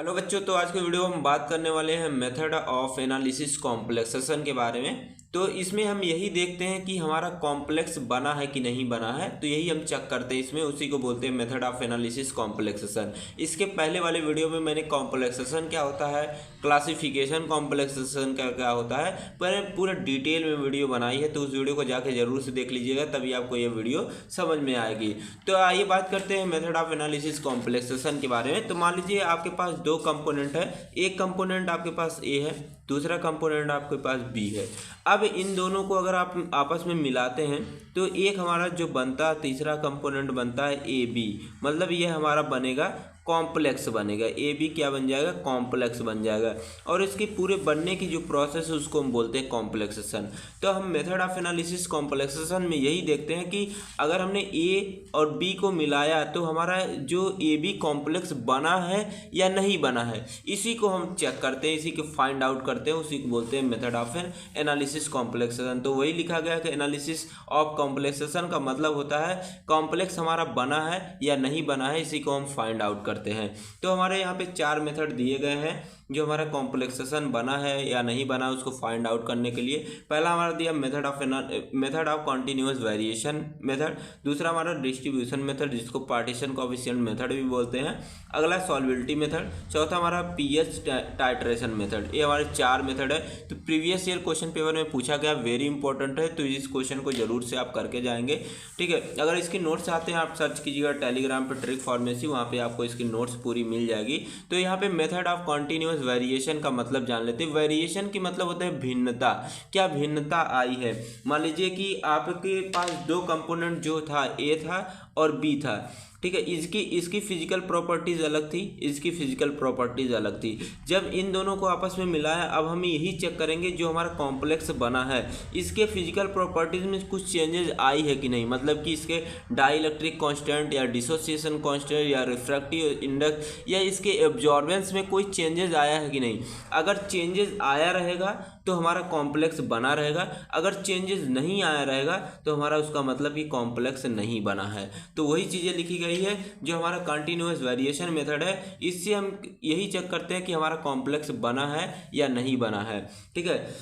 Hello बच्चों, तो आज के वीडियो में हम बात करने वाले हैं मेथड ऑफ एनालिसिस कॉम्प्लेक्सेशन के बारे में। तो इसमें हम यही देखते हैं कि हमारा कॉम्प्लेक्स बना है कि नहीं बना है, तो यही हम चेक करते हैं इसमें। उसी को बोलते हैं मेथड ऑफ एनालिसिस कॉम्प्लेक्सेशन। इसके पहले वाले वीडियो में मैंने कॉम्प्लेक्सेशन क्या होता है, क्लासिफिकेशन कॉम्प्लेक्सेशन का क्या होता है, मैंने पूरा डिटेल में वीडियो बनाई है, तो उस वीडियो को जाके जरूर से देख लीजिएगा, तभी आपको ये वीडियो समझ में आएगी। तो आइए बात करते हैं मेथड ऑफ एनालिसिस कॉम्प्लेक्सेशन के बारे में। तो मान लीजिए आपके पास दो कंपोनेंट है, एक कंपोनेंट आपके पास ए है, दूसरा कंपोनेंट आपके पास बी है। अब इन दोनों को अगर आप आपस में मिलाते हैं तो एक हमारा जो बनता है तीसरा कंपोनेंट बनता है ए बी, मतलब ये हमारा बनेगा कॉम्प्लेक्स बनेगा। ए बी क्या बन जाएगा, कॉम्प्लेक्स बन जाएगा। और इसके पूरे बनने की जो प्रोसेस है उसको हम बोलते हैं कॉम्प्लेक्सेशन। तो हम मेथड ऑफ एनालिसिस कॉम्प्लेक्सेशन में यही देखते हैं कि अगर हमने ए और बी को मिलाया तो हमारा जो ए बी कॉम्प्लेक्स बना है या नहीं बना है, इसी को हम चेक करते हैं, इसी को फाइंड आउट करते हैं, उसी को बोलते हैं मेथड ऑफ एनालिसिस कॉम्प्लेक्सेशन। तो वही लिखा गया कि एनालिसिस ऑफ कॉम्प्लेक्सेशन का मतलब होता है कॉम्प्लेक्स हमारा बना है या नहीं बना है, इसी को हम फाइंड आउट करते हैं। तो हमारे यहाँ पे चार मेथड दिए गए हैं जो हमारा कॉम्प्लेक्सेशन बना है या नहीं बना है उसको फाइंड आउट करने के लिए। पहला हमारा दिया method of continuous variation method, दूसरा हमारा डिस्ट्रीब्यूशन मेथड जिसको पार्टीशन कोएफिशिएंट मेथड भी बोलते हैं, अगला सॉल्वेबिलिटी मेथड, चौथा हमारा पीएच टाइट्रेशन मेथड। ये हमारे चार मेथड है। तो प्रीवियस ईयर क्वेश्चन पेपर में पूछा गया, वेरी इंपॉर्टेंट है, तो इस क्वेश्चन को जरूर से आप करके जाएंगे। ठीक है, अगर इसकी नोट्स आते हैं आप सर्च कीजिएगा टेलीग्राम पे ट्रिक फार्मेसी, वहाँ पे आपको इसकी नोट्स पूरी मिल जाएगी। तो यहाँ पे मेथड ऑफ कॉन्टिन्यूअस वेरिएशन का मतलब जान लेते हैं। वेरिएशन की मतलब होता है भिन्नता, क्या भिन्नता आई है। मान लीजिए कि आपके पास दो कंपोनेंट जो था, ए था और बी था, ठीक है, इसकी फिजिकल प्रॉपर्टीज अलग थी, इसकी फिजिकल प्रॉपर्टीज अलग थी। जब इन दोनों को आपस में मिलाया, अब हम यही चेक करेंगे जो हमारा कॉम्प्लेक्स बना है इसके फिजिकल प्रॉपर्टीज में कुछ चेंजेस आई है कि नहीं, मतलब कि इसके डाइलेक्ट्रिक कांस्टेंट या डिसोसिएशन कांस्टेंट या रिफ्रैक्टिव इंडेक्स या इसके एब्जॉर्बेंस में कोई चेंजेस आया है कि नहीं। अगर चेंजेस आया रहेगा तो हमारा कॉम्प्लेक्स बना रहेगा, अगर चेंजेस नहीं आया रहेगा तो हमारा उसका मतलब कि कॉम्प्लेक्स नहीं बना है। तो वही चीज़ें लिखी गई है जो हमारा कंटिन्यूअस वेरिएशन मेथड है, इससे हम यही चेक करते हैं कि हमारा कॉम्प्लेक्स बना है या नहीं बना है। ठीक है,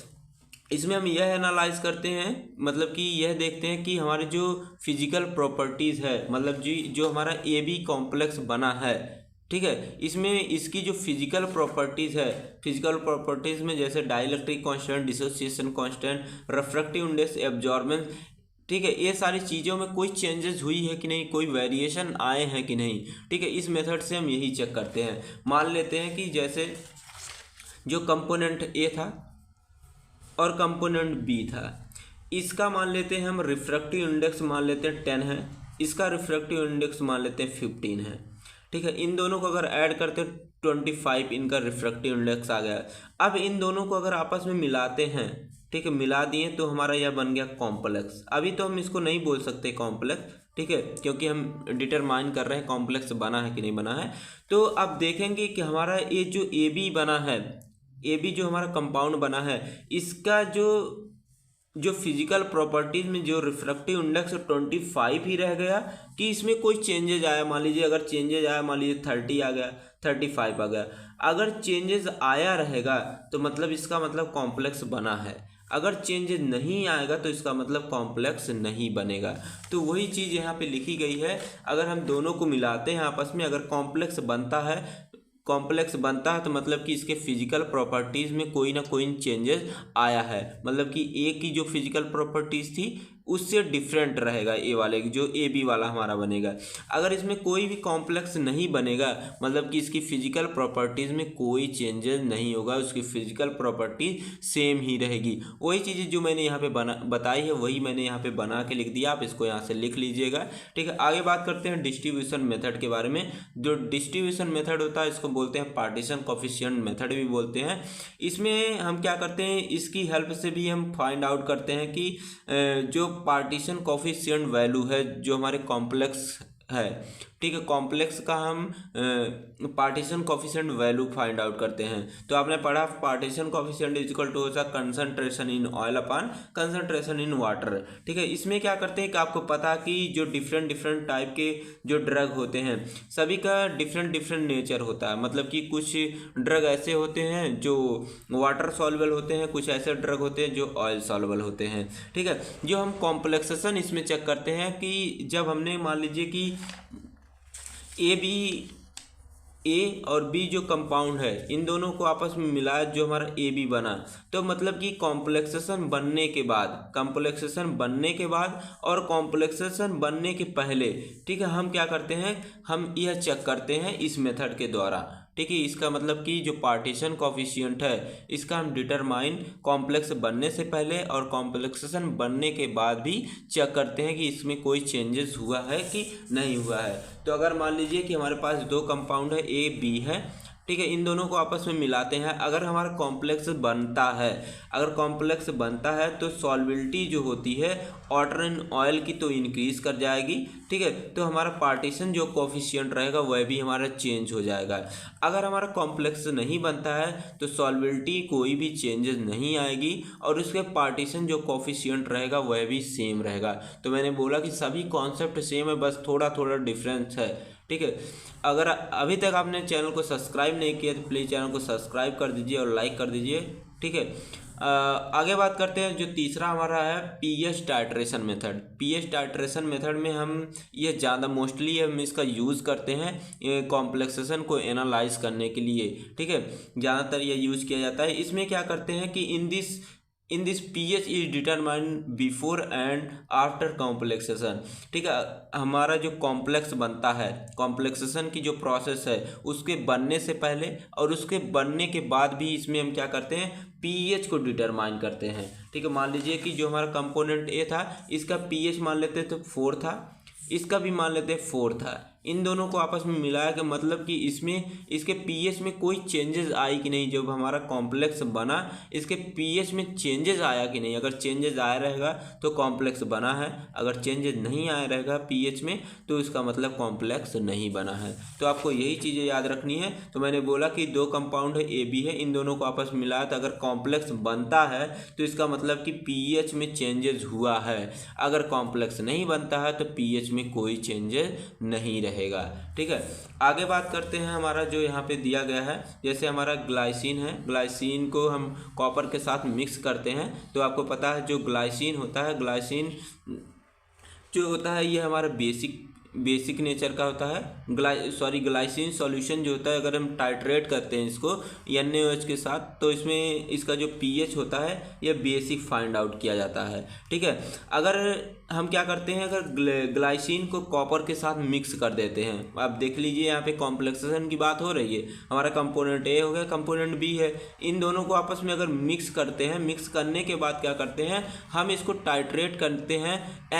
इसमें हम यह एनालाइज करते हैं, मतलब कि यह देखते हैं कि हमारे जो फिजिकल प्रॉपर्टीज़ है, मतलब जो हमारा ए बी कॉम्प्लेक्स बना है, ठीक है, इसमें इसकी जो फिजिकल प्रॉपर्टीज़ है, फिजिकल प्रॉपर्टीज़ में जैसे dielectric constant, dissociation constant, refractive index, absorbance, ठीक है, ये सारी चीज़ों में कोई चेंजेस हुई है कि नहीं, कोई वेरिएशन आए हैं कि नहीं। ठीक है, इस मेथड से हम यही चेक करते हैं। मान लेते हैं कि जैसे जो कंपोनेंट ए था और कंपोनेंट बी था, इसका मान लेते हैं हम रिफ्रैक्टिव इंडेक्स मान लेते हैं 10 है, इसका रिफ्रैक्टिव इंडेक्स मान लेते हैं 15 है। ठीक है, इन दोनों को अगर ऐड करते हैं 25 इनका रिफ्रैक्टिव इंडेक्स आ गया। अब इन दोनों को अगर आपस में मिलाते हैं, ठीक है, मिला दिए तो हमारा यह बन गया कॉम्प्लेक्स। अभी तो हम इसको नहीं बोल सकते कॉम्प्लेक्स, ठीक है, क्योंकि हम डिटरमाइन कर रहे हैं कॉम्प्लेक्स बना है कि नहीं बना है। तो अब देखेंगे कि हमारा ये जो ए बी बना है, ए बी जो हमारा कंपाउंड बना है, इसका जो फिजिकल प्रॉपर्टीज में जो रिफ्रैक्टिव इंडेक्स 25 ही रह गया कि इसमें कोई चेंजेज आया। मान लीजिए अगर चेंजेज आया, मान लीजिए 30 आ गया, 35 आ गया, अगर चेंजेस आया रहेगा तो मतलब इसका मतलब कॉम्प्लेक्स बना है, अगर चेंजेस नहीं आएगा तो इसका मतलब कॉम्प्लेक्स नहीं बनेगा। तो वही चीज़ यहाँ पे लिखी गई है। अगर हम दोनों को मिलाते हैं आपस में, अगर कॉम्प्लेक्स बनता है तो मतलब कि इसके फिजिकल प्रॉपर्टीज़ में कोई ना कोई चेंजेस आया है, मतलब कि ए की जो फिजिकल प्रॉपर्टीज़ थी उससे डिफरेंट रहेगा ए वाले जो ए बी वाला हमारा बनेगा। अगर इसमें कोई भी कॉम्प्लेक्स नहीं बनेगा, मतलब कि इसकी फिजिकल प्रॉपर्टीज़ में कोई चेंजेस नहीं होगा, उसकी फिजिकल प्रॉपर्टीज सेम ही रहेगी। वही चीज़ें जो मैंने यहाँ पे बताई है वही मैंने यहाँ पे बना के लिख दिया, आप इसको यहाँ से लिख लीजिएगा। ठीक है, आगे बात करते हैं डिस्ट्रीब्यूशन मेथड के बारे में। जो डिस्ट्रीब्यूशन मेथड होता है इसको बोलते हैं पार्टीशन कोएफिशिएंट मेथड भी बोलते हैं। इसमें हम क्या करते हैं, इसकी हेल्प से भी हम फाइंड आउट करते हैं कि जो पार्टीशन कोएफिशिएंट वैल्यू है जो हमारे कॉम्प्लेक्स है, ठीक है। कॉम्प्लेक्स का हम partition coefficient value find out करते हैं। तो आपने पढ़ा partition coefficient is equal to होता है concentration in oil upon concentration in water. ठीक है, इसमें क्या करते हैं कि आपको पता कि जो डिफरेंट डिफरेंट टाइप के जो ड्रग होते हैं सभी का डिफरेंट डिफरेंट नेचर होता है। मतलब कि कुछ ड्रग ऐसे होते हैं जो वाटर सॉल्युबल होते हैं, कुछ ऐसे ड्रग होते हैं जो ऑयल सॉल्युबल होते हैं। ठीक है, जो हम कॉम्प्लेक्सेशन इसमें चेक करते हैं कि जब हमने मान लीजिए कि ए और बी जो कंपाउंड है इन दोनों को आपस में मिलाया जो हमारा ए बी बना, तो मतलब कि कॉम्प्लेक्सेशन बनने के बाद और कॉम्प्लेक्सेशन बनने के पहले, ठीक है, हम क्या करते हैं, हम यह चेक करते हैं इस मेथड के द्वारा। ठीक है, इसका मतलब कि जो पार्टीशन कोफिशिएंट है इसका हम डिटरमाइन कॉम्प्लेक्स बनने से पहले और कॉम्प्लेक्सेशन बनने के बाद भी चेक करते हैं कि इसमें कोई चेंजेस हुआ है कि नहीं हुआ है। तो अगर मान लीजिए कि हमारे पास दो कंपाउंड है ए बी है, ठीक है, इन दोनों को आपस में मिलाते हैं, अगर हमारा कॉम्प्लेक्स बनता है तो सॉल्युबिलिटी जो होती है वाटर इन ऑयल की तो इंक्रीज कर जाएगी। ठीक है, तो हमारा पार्टीशन जो कोफिशिएंट रहेगा वह भी हमारा चेंज हो जाएगा। अगर हमारा कॉम्प्लेक्स नहीं बनता है तो सॉल्युबिलिटी कोई भी चेंजेस नहीं आएगी और उसके पार्टीशन जो कोफिशिएंट रहेगा वह भी सेम रहेगा। तो मैंने बोला कि सभी कॉन्सेप्ट सेम है, बस थोड़ा थोड़ा डिफरेंस है। ठीक है, अगर अभी तक आपने चैनल को सब्सक्राइब नहीं किया तो प्लीज़ चैनल को सब्सक्राइब कर दीजिए और लाइक कर दीजिए। ठीक है, आगे बात करते हैं। जो तीसरा हमारा है pH titration method. PH titration method में हम ये ज़्यादा मोस्टली हम इसका यूज़ करते हैं कॉम्प्लेक्सेशन को एनालाइज करने के लिए। ठीक है, ज़्यादातर ये यूज़ किया जाता है। इसमें क्या करते हैं कि in this pH is determined before and after complexation. ठीक है, हमारा जो कॉम्प्लेक्स बनता है, कॉम्प्लेक्सेशन की जो प्रोसेस है उसके बनने से पहले और उसके बनने के बाद भी इसमें हम क्या करते हैं, pH को डिटरमाइन करते हैं। ठीक है, मान लीजिए कि जो हमारा कंपोनेंट ए था इसका pH मान लेते तो 4 था, इसका भी मान लेते 4 था। इन दोनों को आपस में मिलाया कि मतलब कि इसमें इसके पीएच में कोई चेंजेस आई कि नहीं। जब हमारा कॉम्प्लेक्स बना इसके पीएच में चेंजेस आया कि नहीं। अगर चेंजेस आया रहेगा तो कॉम्प्लेक्स बना है, अगर चेंजेस नहीं आया रहेगा पीएच में तो इसका मतलब कॉम्प्लेक्स नहीं बना है। तो आपको यही चीज़ें याद रखनी है। तो मैंने बोला कि दो कंपाउंड है ए बी है, इन दोनों को आपस में मिलाया तो अगर कॉम्प्लेक्स बनता है तो इसका मतलब कि पीएच में चेंजेस हुआ है। अगर कॉम्प्लेक्स नहीं बनता है तो पीएच में कोई चेंजेस नहीं रहेगा। ठीक है, आगे बात करते हैं। हमारा जो यहाँ पे दिया गया है, जैसे हमारा ग्लाइसिन है, ग्लाइसिन को हम कॉपर के साथ मिक्स करते हैं। तो आपको पता है जो ग्लाइसिन होता है, ग्लाइसिन जो होता है ये हमारा बेसिक नेचर का होता है। ग्लाइसिन सॉल्यूशन जो होता है अगर हम टाइट्रेट करते हैं इसको NaOH के साथ तो इसमें इसका जो pH होता है यह बेसिक फाइंड आउट किया जाता है। ठीक है, अगर हम क्या करते हैं, अगर ग्लाइसिन को कॉपर के साथ मिक्स कर देते हैं, आप देख लीजिए यहाँ पे कॉम्प्लेक्सेशन की बात हो रही है, हमारा कंपोनेंट ए हो गया, कंपोनेंट बी है, इन दोनों को आपस में अगर मिक्स करते हैं, मिक्स करने के बाद क्या करते हैं, हम इसको टाइट्रेट करते हैं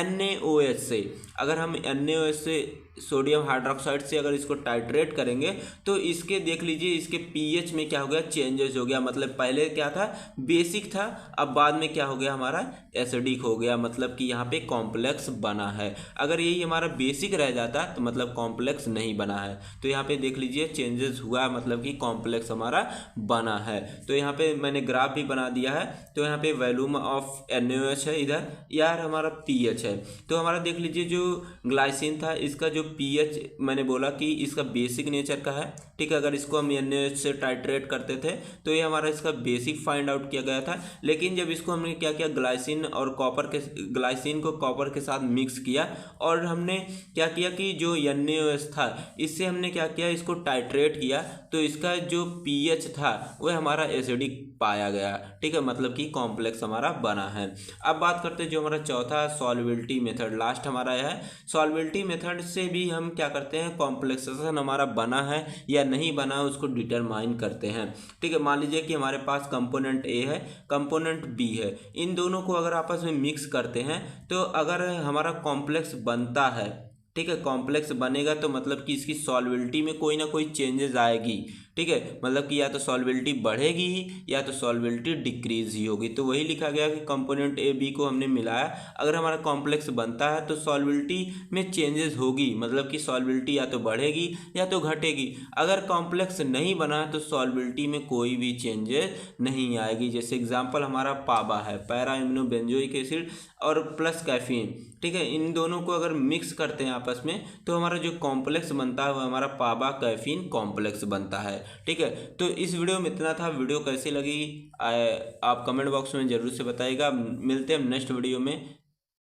NaOH से। अगर हम NaOH से सोडियम हाइड्रोक्साइड से अगर इसको टाइट्रेट करेंगे तो इसके देख लीजिए इसके pH में क्या हो गया, चेंजेस हो गया। मतलब पहले क्या था, बेसिक था, अब बाद में क्या हो गया, हमारा एसिडिक हो गया। मतलब कि यहाँ पे कॉम्प्लेक्स बना है। अगर यही हमारा बेसिक रह जाता तो मतलब कॉम्प्लेक्स नहीं बना है। तो यहाँ पे देख लीजिए चेंजेस हुआ, मतलब कि कॉम्प्लेक्स हमारा बना है। तो यहाँ पे मैंने ग्राफ भी बना दिया है। तो यहाँ पे वॉल्यूम ऑफ NaOH है, इधर यार हमारा pH है। तो हमारा देख लीजिए जो ग्लाइसिन था इसका जो pH मैंने बोला कि इसका बेसिक नेचर का है। ठीक है, अगर इसको हम NaOH से टाइट्रेट करते थे तो ये हमारा इसका बेसिक फाइंड आउट किया गया था। लेकिन जब इसको हमने क्या किया, ग्लाइसिन को कॉपर के साथ मिक्स किया और हमने क्या किया कि जो NaOH था इससे हमने क्या किया, इसको टाइट्रेट किया तो इसका जो pH था वह हमारा एसिडिक पाया गया। ठीक है, मतलब कि कॉम्प्लेक्स हमारा बना है। अब बात करते हैं जो हमारा चौथा सॉल्युबिलिटी मेथड, लास्ट हमारा है। सॉल्युबिलिटी मेथड से भी हम क्या करते हैं, कॉम्प्लेक्सेशन हमारा बना है या नहीं बना है उसको डिटरमाइन करते हैं। ठीक है, मान लीजिए कि हमारे पास कंपोनेंट ए है, कंपोनेंट बी है, इन दोनों को अगर आपस में मिक्स करते हैं तो अगर हमारा कॉम्प्लेक्स बनता है, ठीक है, कॉम्प्लेक्स बनेगा तो मतलब कि इसकी सॉल्युबिलिटी में कोई ना कोई चेंजेस आएगी। ठीक है, मतलब कि या तो सॉल्बिलिटी बढ़ेगी ही या तो सॉल्बिलिटी डिक्रीज ही होगी। तो वही लिखा गया कि कंपोनेंट ए बी को हमने मिलाया, अगर हमारा कॉम्प्लेक्स बनता है तो सॉल्बिलिटी में चेंजेस होगी, मतलब कि सॉल्बिलिटी या तो बढ़ेगी या तो घटेगी। अगर कॉम्प्लेक्स नहीं बना तो सॉल्बिलिटी में कोई भी चेंजेस नहीं आएगी। जैसे एग्जांपल हमारा पाबा है, पैरा इम्यूनो बेंजोइक एसिड और प्लस कैफीन, ठीक है, इन दोनों को अगर मिक्स करते हैं आपस में तो हमारा जो कॉम्प्लेक्स बनता है वो हमारा पाबा कैफीन कॉम्प्लेक्स बनता है। ठीक है, तो इस वीडियो में इतना था। वीडियो कैसी लगी आप कमेंट बॉक्स में ज़रूर से बताइएगा। मिलते हैं नेक्स्ट वीडियो में।